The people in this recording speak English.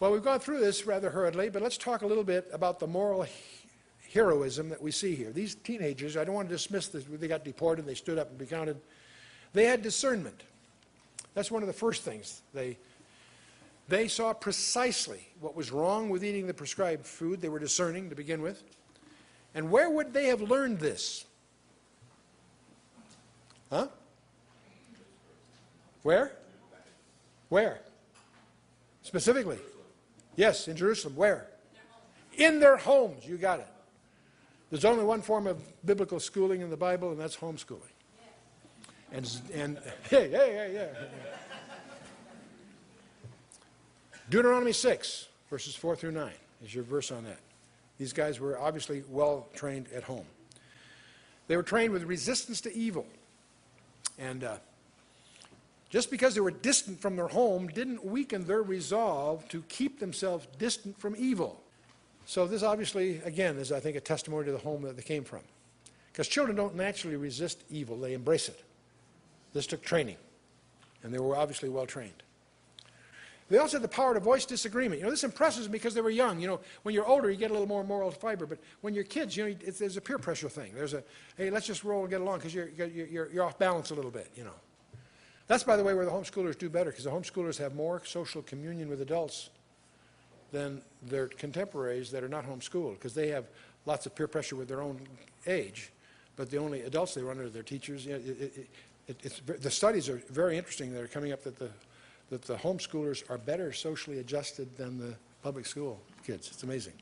Well, we've gone through this rather hurriedly, but let's talk a little bit about the moral heroism that we see here. These teenagers, I don't want to dismiss this, they got deported, they stood up and recounted. They had discernment. That's one of the first things. They saw precisely what was wrong with eating the prescribed food. They were discerning to begin with. And where would they have learned this? Huh? Where? Where? Specifically? Yes, in Jerusalem. Where? In their homes. You got it. There's only one form of biblical schooling in the Bible, and that's homeschooling. And hey. Deuteronomy 6, verses 4 through 9 is your verse on that. These guys were obviously well trained at home. They were trained with resistance to evil. And just because they were distant from their home didn't weaken their resolve to keep themselves distant from evil. So this obviously, again, is, I think, a testimony to the home that they came from. Because children don't naturally resist evil, they embrace it. This took training, and they were obviously well trained. They also had the power to voice disagreement. You know, this impresses me because they were young. You know, when you're older, you get a little more moral fiber. But when you're kids, you know, there's a peer pressure thing. There's a, hey, let's just roll and get along because you're off balance a little bit, you know. That's, by the way, where the homeschoolers do better, because the homeschoolers have more social communion with adults than their contemporaries that are not homeschooled, because they have lots of peer pressure with their own age, but the only adults they run are their teachers. The studies are very interesting that are coming up that the homeschoolers are better socially adjusted than the public school kids. It's amazing.